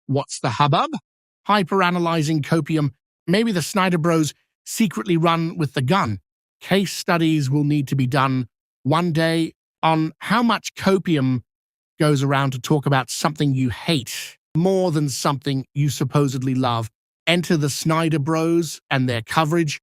What's the hubbub? Hyper-analyzing Copium. Maybe the Snyderbros secretly run with the gun. Case studies will need to be done one day on how much Copium goes around to talk about something you hate more than something you supposedly love. Enter the Snyderbros and their coverage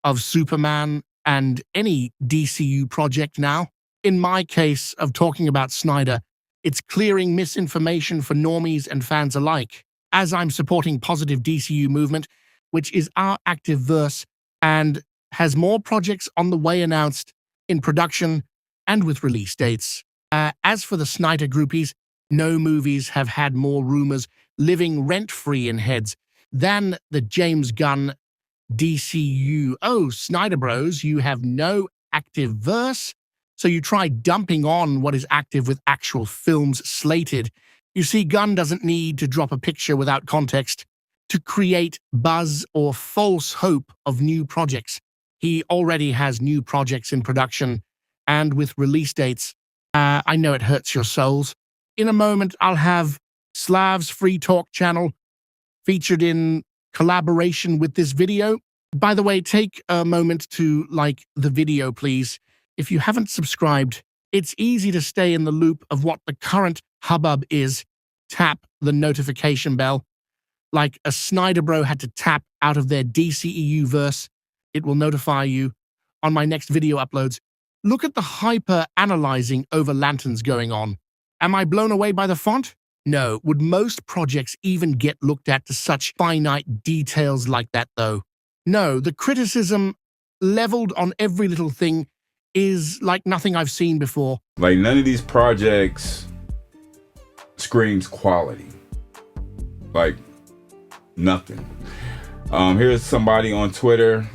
of Superman and any DCU project now. In my case of talking about Snyder, it's clearing misinformation for normies and fans alike, as I'm supporting positive DCU movement, which is our active verse and has more projects on the way announced, in production, and with release dates. As for the Snyder groupies, no movies have had more rumors living rent-free in heads than the James Gunn DCU. Oh, Snyderbros, you have no active verse, so you try dumping on what is active with actual films slated. You see, Gunn doesn't need to drop a picture without context to create buzz or false hope of new projects. He already has new projects in production and with release dates. I know it hurts your souls. In a moment, I'll have Slav's Free Talk channel featured in collaboration with this video. By the way, take a moment to like the video, please. If you haven't subscribed, it's easy to stay in the loop of what the current hubbub is. Tap the notification bell. Like a Snyderbro had to tap out of their DCEU verse, it will notify you on my next video uploads. Look at the hyper-analyzing over lanterns going on. Am I blown away by the font? No. Would most projects even get looked at to such finite details like that, though? No, the criticism leveled on every little thing is like nothing I've seen before. Like, none of these projects screams quality. Like, nothing. Here's somebody on Twitter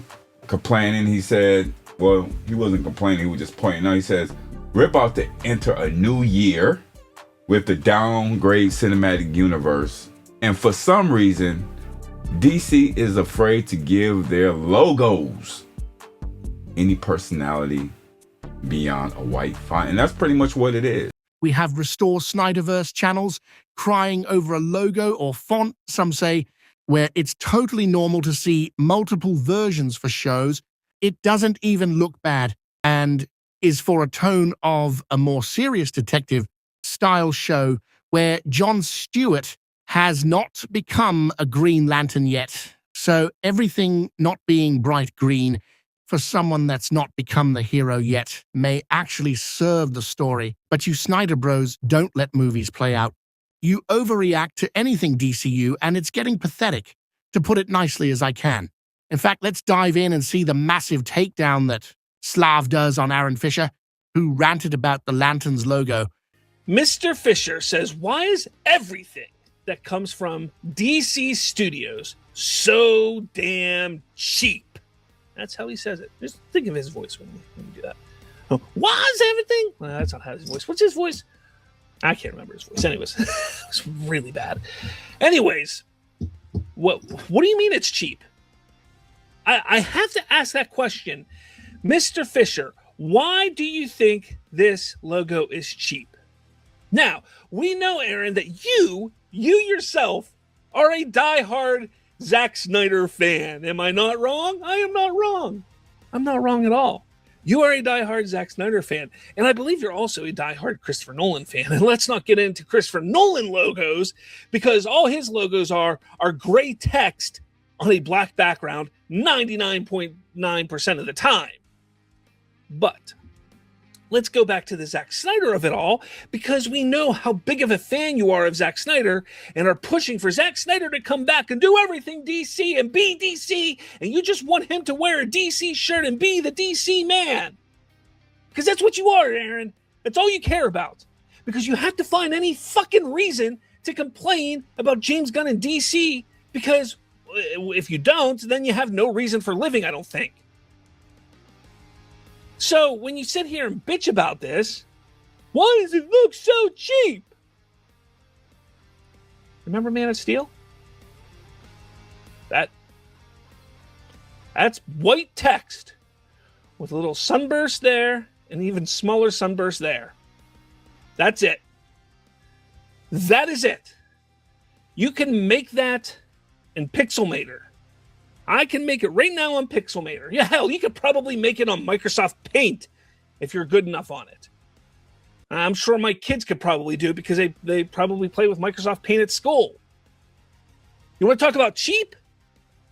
complaining. He said, well, he wasn't complaining, he was just pointing out. He says, we're about to enter a new year with the downgrade cinematic universe. And for some reason, DC is afraid to give their logos any personality beyond a white font. And that's pretty much what it is. We have Restore SnyderVerse channels crying over a logo or font, some say, where it's totally normal to see multiple versions for shows. It doesn't even look bad and is for a tone of a more serious detective style show where Jon Stewart has not become a Green Lantern yet. So everything not being bright green for someone that's not become the hero yet may actually serve the story. But you Snyderbros don't let movies play out. You overreact to anything DCU, and it's getting pathetic, to put it nicely as I can. In fact, let's dive in and see the massive takedown that Slav does on Aaron Fischer, who ranted about the Lantern's logo. Mr. Fischer says, why is everything that comes from DC Studios so damn cheap? That's how he says it. Just think of his voice when you do that. Oh, why is everything? Well, that's not how his voice. What's his voice? I can't remember his voice. Anyways, it's really bad. Anyways, what do you mean it's cheap? I have to ask that question. Mr. Fischer, why do you think this logo is cheap? Now, we know, Aaron, that you yourself are a diehard Zack Snyder fan. Am I not wrong? I am not wrong. I'm not wrong at all. You are a diehard Zack Snyder fan, and I believe you're also a diehard Christopher Nolan fan. And let's not get into Christopher Nolan logos, because all his logos are gray text on a black background 99.9% of the time. But let's go back to the Zack Snyder of it all, because we know how big of a fan you are of Zack Snyder and are pushing for Zack Snyder to come back and do everything DC and be DC, and you just want him to wear a DC shirt and be the DC man. Because that's what you are, Aaron. That's all you care about. Because you have to find any fucking reason to complain about James Gunn and DC, because if you don't, then you have no reason for living, I don't think. So when you sit here and bitch about this, why does it look so cheap? Remember Man of Steel? That's white text with a little sunburst there and even smaller sunburst there. That's it. That is it. You can make that in Pixelmator. I can make it right now on Pixelmator. Yeah, hell, you could probably make it on Microsoft Paint if you're good enough on it. I'm sure my kids could probably do it because they probably play with Microsoft Paint at school. You want to talk about cheap?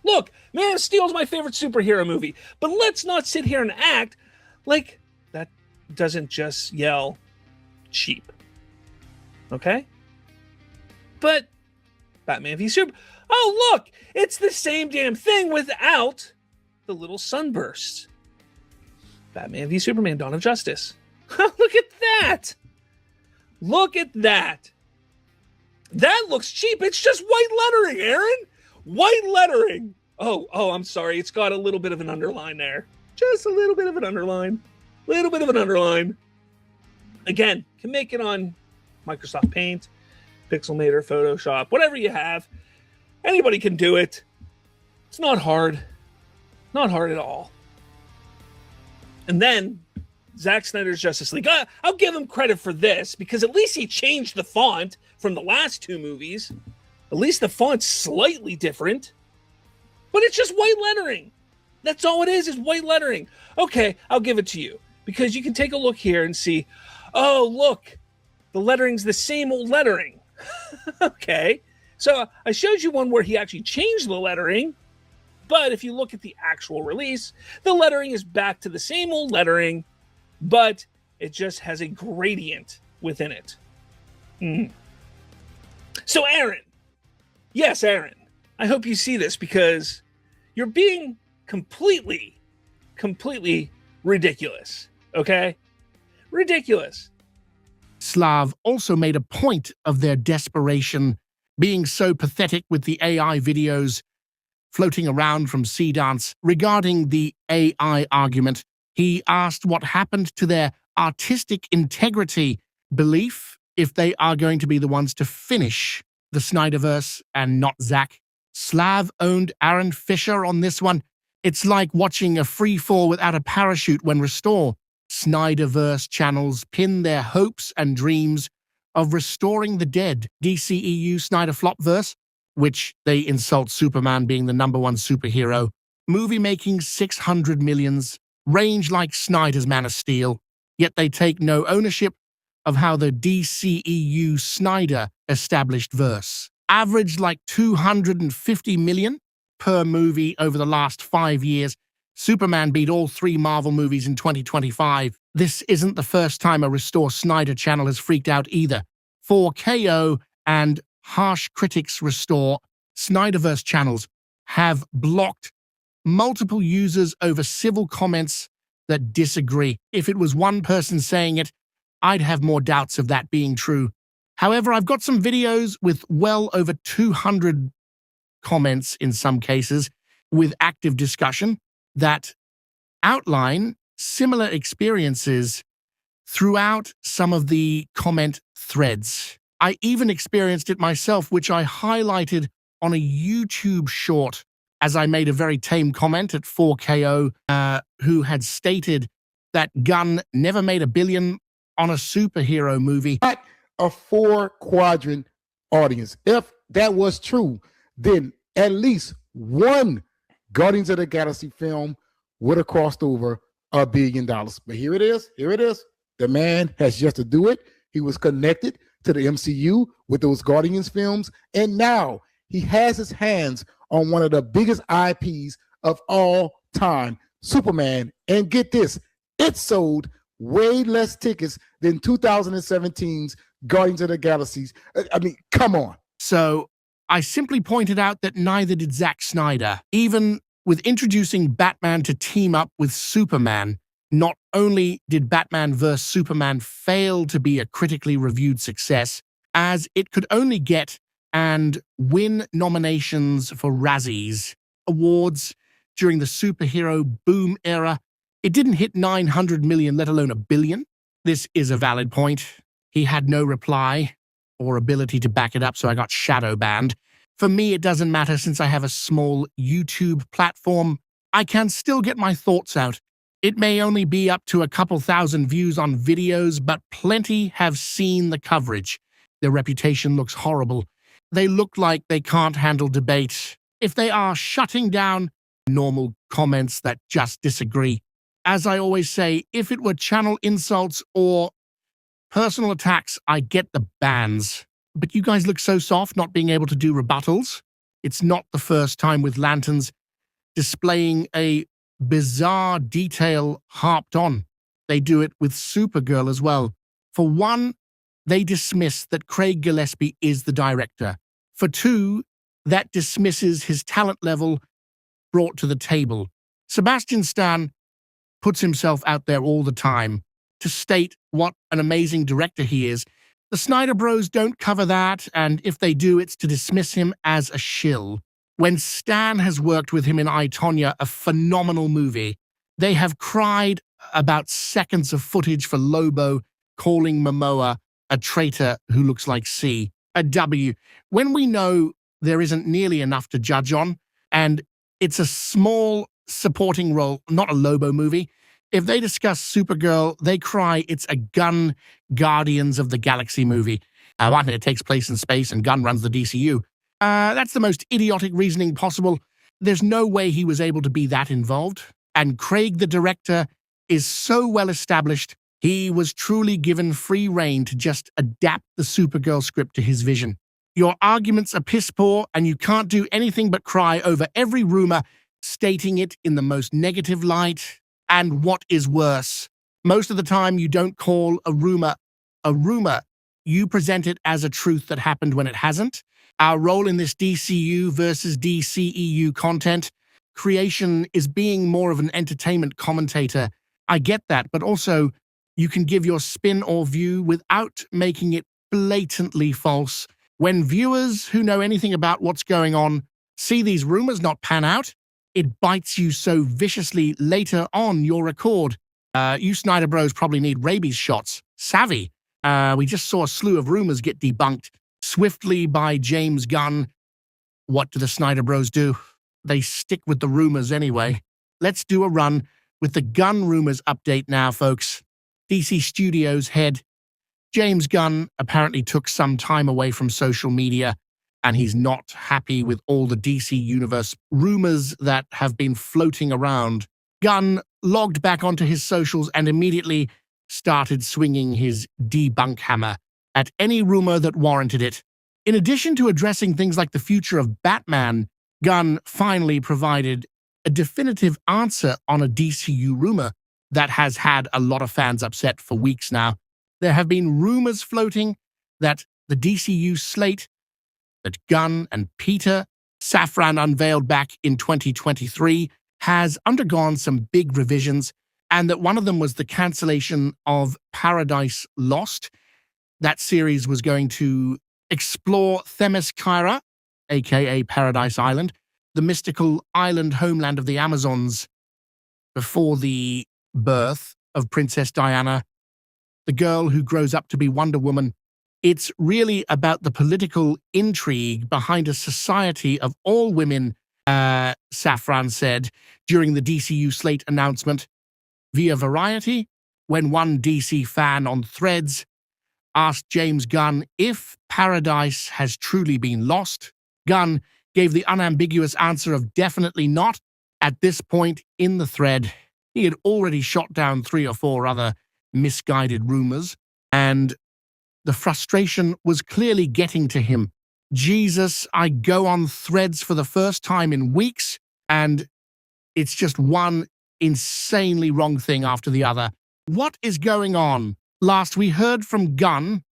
Look, Man of Steel is my favorite superhero movie, but let's not sit here and act like that doesn't just yell cheap. Okay? But Batman v Super... Oh, look! It's the same damn thing without the little sunbursts. Batman v Superman, Dawn of Justice. Look at that! Look at that! That looks cheap. It's just white lettering, Aaron! White lettering! Oh, I'm sorry. It's got a little bit of an underline there. Just a little bit of an underline. Little bit of an underline. Again, can make it on Microsoft Paint, Pixelmator, Photoshop, whatever you have. Anybody can do it. It's not hard. Not hard at all. And then Zack Snyder's Justice League. I'll give him credit for this because at least he changed the font from the last two movies. At least the font's slightly different. But it's just white lettering. That's all it is white lettering. Okay, I'll give it to you because you can take a look here and see, oh, look, the lettering's the same old lettering. Okay. So I showed you one where he actually changed the lettering, but if you look at the actual release, the lettering is back to the same old lettering, but it just has a gradient within it. So Aaron, yes, Aaron, I hope you see this because you're being completely ridiculous, okay? Ridiculous. Slav also made a point of their desperation being so pathetic with the AI videos floating around from Seedance. Regarding the AI argument, he asked what happened to their artistic integrity belief if they are going to be the ones to finish the SnyderVerse and not Zack. Slav owned Aaron Fischer on this one. It's like watching a free fall without a parachute when Restore. SnyderVerse channels pin their hopes and dreams of restoring the dead DCEU Snyder Flopverse, which they insult Superman being the #1 superhero. Movie making 600 millions, range like Snyder's Man of Steel, yet they take no ownership of how the DCEU Snyder established verse. Averaged like 250 million per movie over the last 5 years. Superman beat all 3 Marvel movies in 2025. This isn't the first time a Restore Snyder channel has freaked out either. For KO and Harsh Critics Restore, SnyderVerse channels have blocked multiple users over civil comments that disagree. If it was one person saying it, I'd have more doubts of that being true. However, I've got some videos with well over 200 comments in some cases with active discussion that outline similar experiences throughout some of the comment threads. I even experienced it myself, which I highlighted on a YouTube short as I made a very tame comment at 4KO, who had stated that Gunn never made $1 billion on a superhero movie. Not a 4-quadrant audience. If that was true, then at least one Guardians of the Galaxy film would have crossed over $1 billion. But here it is. The man has just to do it. He was connected to the MCU with those Guardians films, and now he has his hands on one of the biggest IPs of all time, Superman. And get this, it sold way less tickets than 2017's Guardians of the Galaxies. I mean, come on. So I simply pointed out that neither did Zack Snyder. Even with introducing Batman to team up with Superman, not only did Batman vs. Superman fail to be a critically reviewed success, as it could only get and win nominations for Razzies awards during the superhero boom era, it didn't hit 900 million, let alone $1 billion. This is a valid point. He had no reply or ability to back it up, so I got shadow banned. For me, it doesn't matter since I have a small YouTube platform. I can still get my thoughts out. It may only be up to a couple thousand views on videos, but plenty have seen the coverage. Their reputation looks horrible. they look like they can't handle debate. If they are shutting down normal comments that just disagree. As I always say, if it were channel insults or personal attacks, I get the bans. But you guys look so soft not being able to do rebuttals. It's not the first time with lanterns displaying a bizarre detail harped on. They do it with Supergirl as well. For one, they dismiss that Craig Gillespie is the director. For two, that dismisses his talent level brought to the table. Sebastian Stan puts himself out there all the time to state what an amazing director he is. The Snyderbros don't cover that, and if they do, it's to dismiss him as a shill. When Stan has worked with him in I, Tonya, a phenomenal movie, they have cried about seconds of footage for Lobo calling Momoa a traitor who looks like C, a W, when we know there isn't nearly enough to judge on, and it's a small supporting role, not a Lobo movie. If they discuss Supergirl, they cry it's a Gunn Guardians of the Galaxy movie. One, it takes place in space and Gunn runs the DCU. That's the most idiotic reasoning possible. There's no way he was able to be that involved. And Craig, the director, is so well established, he was truly given free rein to just adapt the Supergirl script to his vision. Your arguments are piss poor, and you can't do anything but cry over every rumor, stating it in the most negative light. And what is worse, most of the time you don't call a rumor a rumor. You present it as a truth that happened when it hasn't. Our role in this DCU versus DCEU content creation is being more of an entertainment commentator. I get that, but also you can give your spin or view without making it blatantly false. When viewers who know anything about what's going on see these rumors not pan out, it bites you so viciously later on your record. You Snyderbros probably need rabies shots. Savvy. We just saw a slew of rumors get debunked swiftly by James Gunn. What do the Snyderbros do? They stick with the rumors anyway. Let's do a run with the Gunn rumors update now, folks. DC Studios head James Gunn apparently took some time away from social media, and he's not happy with all the DC Universe rumors that have been floating around. Gunn logged back onto his socials and immediately started swinging his debunk hammer at any rumor that warranted it. In addition to addressing things like the future of Batman, Gunn finally provided a definitive answer on a DCU rumor that has had a lot of fans upset for weeks now. There have been rumors floating that the DCU slate that Gunn and Peter Safran unveiled back in 2023 has undergone some big revisions, and that one of them was the cancellation of Paradise Lost. That series was going to explore Themyscira, aka Paradise Island, the mystical island homeland of the Amazons before the birth of Princess Diana, the girl who grows up to be Wonder Woman. It's really about the political intrigue behind a society of all women, Safran said during the DCU slate announcement via Variety, when one DC fan on Threads asked James Gunn if Paradise has truly been lost. Gunn gave the unambiguous answer of definitely not. At this point in the thread, he had already shot down 3 or 4 other misguided rumors, and the frustration was clearly getting to him. Jesus, I go on Threads for the first time in weeks, and it's just one insanely wrong thing after the other. What is going on? Last we heard from Gunn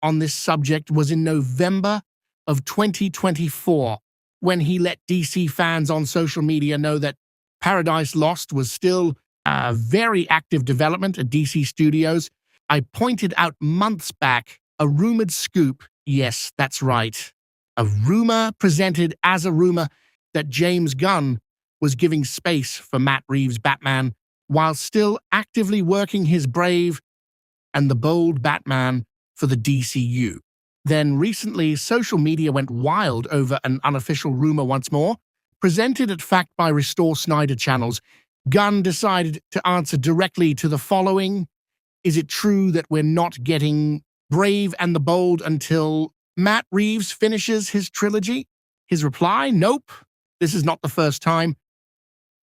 on this subject was in November of 2024, when he let DC fans on social media know that Paradise Lost was still a very active development at DC Studios. I pointed out months back a rumored scoop. Yes, that's right. A rumor presented as a rumor that James Gunn was giving space for Matt Reeves' Batman while still actively working his brave and the bold Batman for the DCU. Then recently, social media went wild over an unofficial rumor once more. Presented at Fact by Restore Snyder channels, Gunn decided to answer directly to the following. Is it true that we're not getting Brave and the Bold until Matt Reeves finishes his trilogy? His reply, nope. This is not the first time.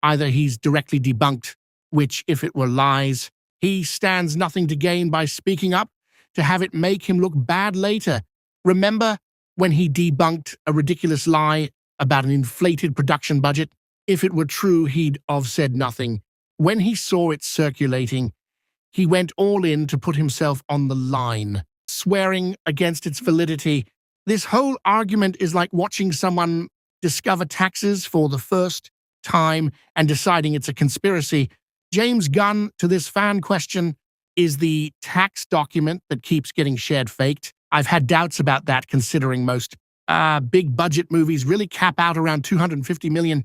Either he's directly debunked, which, if it were lies, he stands nothing to gain by speaking up to have it make him look bad later. Remember when he debunked a ridiculous lie about an inflated production budget? If it were true, he'd have said nothing. When he saw it circulating, he went all in to put himself on the line, swearing against its validity. This whole argument is like watching someone discover taxes for the first time and deciding it's a conspiracy. James Gunn, to this fan question, is the tax document that keeps getting shared faked. I've had doubts about that, considering most big budget movies really cap out around 250 million,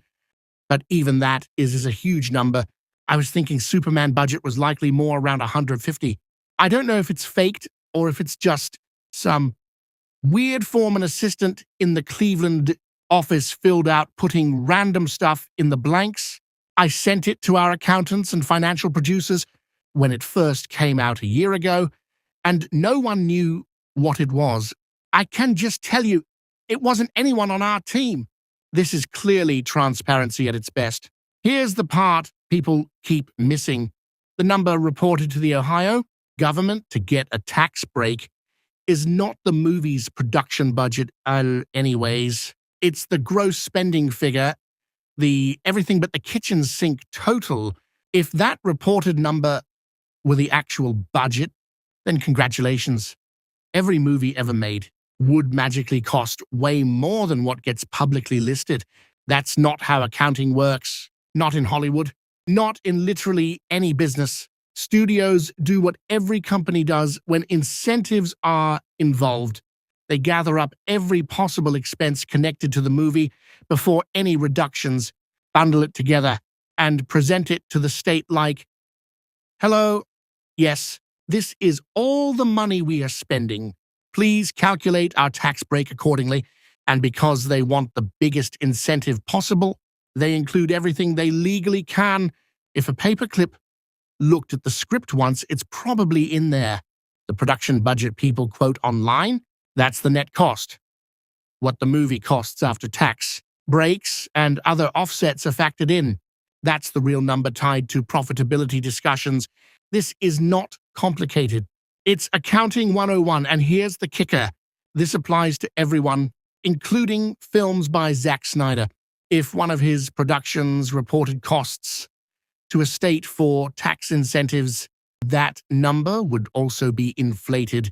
but even that is a huge number. I was thinking Superman budget was likely more around 150. I don't know if it's faked or if it's just some weird form an assistant in the Cleveland office filled out putting random stuff in the blanks. I sent it to our accountants and financial producers when it first came out a year ago, and no one knew what it was. I can just tell you, it wasn't anyone on our team. This is clearly transparency at its best. Here's the part people keep missing. The number reported to the Ohio government to get a tax break is not the movie's production budget anyways. It's the gross spending figure, the everything but the kitchen sink total. If that reported number were the actual budget, then congratulations. Every movie ever made would magically cost way more than what gets publicly listed. That's not how accounting works. Not in Hollywood. Not in literally any business. Studios do what every company does when incentives are involved. They gather up every possible expense connected to the movie before any reductions, bundle it together, and present it to the state like, hello, yes, this is all the money we are spending. Please calculate our tax break accordingly. And because they want the biggest incentive possible, they include everything they legally can. If a paperclip looked at the script once, it's probably in there. The production budget people quote online, that's the net cost. What the movie costs after tax, breaks, and other offsets are factored in. That's the real number tied to profitability discussions. This is not complicated. It's accounting 101, and here's the kicker. This applies to everyone, including films by Zack Snyder. If one of his productions reported costs to a state for tax incentives, that number would also be inflated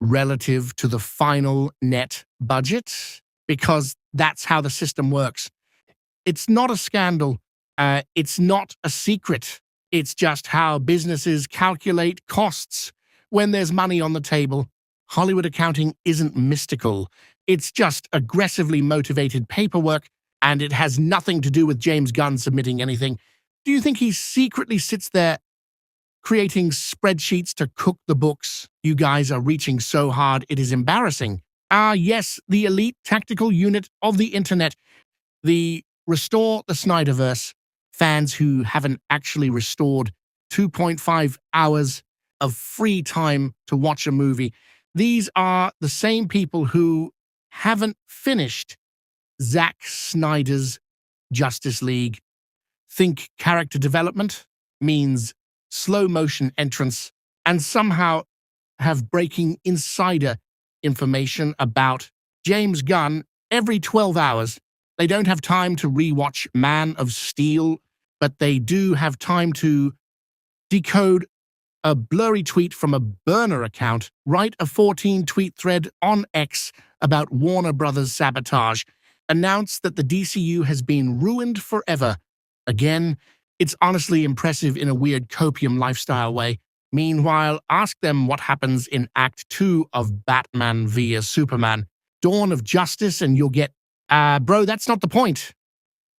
relative to the final net budget, because that's how the system works. It's not a scandal. It's not a secret. It's just how businesses calculate costs when there's money on the table. Hollywood accounting isn't mystical. It's just aggressively motivated paperwork, and it has nothing to do with James Gunn submitting anything. Do you think he secretly sits there creating spreadsheets to cook the books? You guys are reaching so hard, it is embarrassing. Yes, the elite tactical unit of the internet. The Restore the SnyderVerse fans who haven't actually restored 2.5 hours of free time to watch a movie. These are the same people who haven't finished Zack Snyder's Justice League. Think character development means slow motion entrance, and somehow have breaking insider information about James Gunn every 12 hours. They don't have time to rewatch Man of Steel, but they do have time to decode a blurry tweet from a burner account, write a 14-tweet thread on X about Warner Brothers sabotage, announce that the DCU has been ruined forever. Again, it's honestly impressive in a weird Copium lifestyle way. Meanwhile, ask them what happens in Act 2 of Batman v Superman, Dawn of Justice, and you'll get, bro, that's not the point.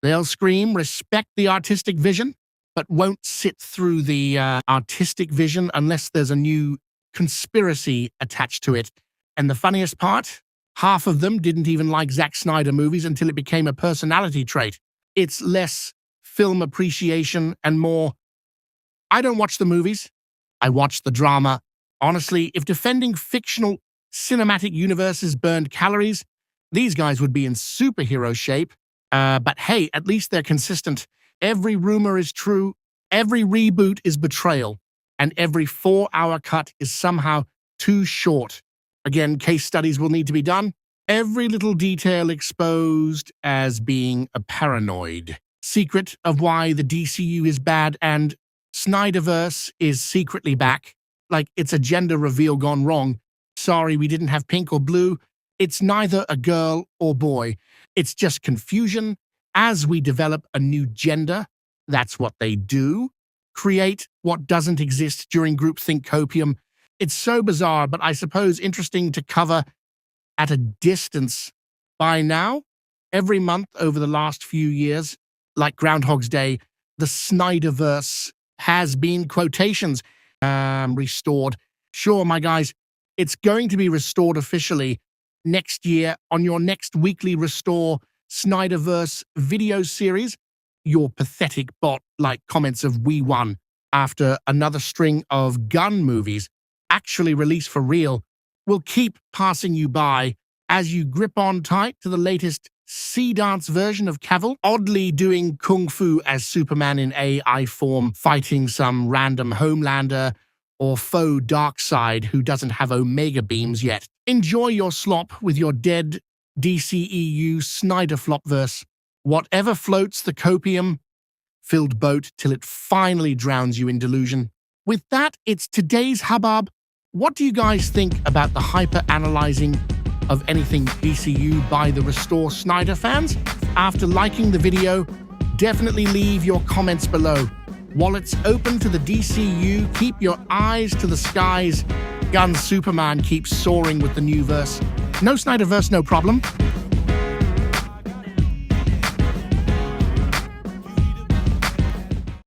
They'll scream, respect the artistic vision, but won't sit through the artistic vision unless there's a new conspiracy attached to it. And the funniest part, half of them didn't even like Zack Snyder movies until it became a personality trait. It's less film appreciation and more, I don't watch the movies, I watch the drama. Honestly, if defending fictional cinematic universes burned calories, these guys would be in superhero shape. But hey, at least they're consistent. Every rumor is true, every reboot is betrayal, and every 4-hour cut is somehow too short. Again, case studies will need to be done. Every little detail exposed as being a paranoid. Secret of why the DCU is bad and SnyderVerse is secretly back. Like it's a gender reveal gone wrong. Sorry, we didn't have pink or blue. It's neither a girl or boy. It's just confusion. As we develop a new gender, that's what they do. Create what doesn't exist during groupthink Copium. It's so bizarre, but I suppose interesting to cover at a distance. By now, every month over the last few years, like Groundhog's Day, the SnyderVerse has been quotations restored. Sure, my guys, it's going to be restored officially next year on your next weekly Restore SnyderVerse video series. Your pathetic bot-like comments of "we won" after another string of Gunn movies actually released for real will keep passing you by as you grip on tight to the latest sea dance version of Cavill, oddly doing kung fu as Superman in AI form, fighting some random Homelander or faux Darkseid who doesn't have Omega beams yet. Enjoy your slop with your dead DCEU Snyder flopverse. Whatever floats the copium-filled boat till it finally drowns you in delusion. With that, it's today's hubbub. What do you guys think about the hyper-analyzing of anything DCU by the Restore Snyder fans? After liking the video, definitely leave your comments below. While it's open to the DCU, keep your eyes to the skies. Gunn Superman keeps soaring with the new verse. No SnyderVerse, no problem.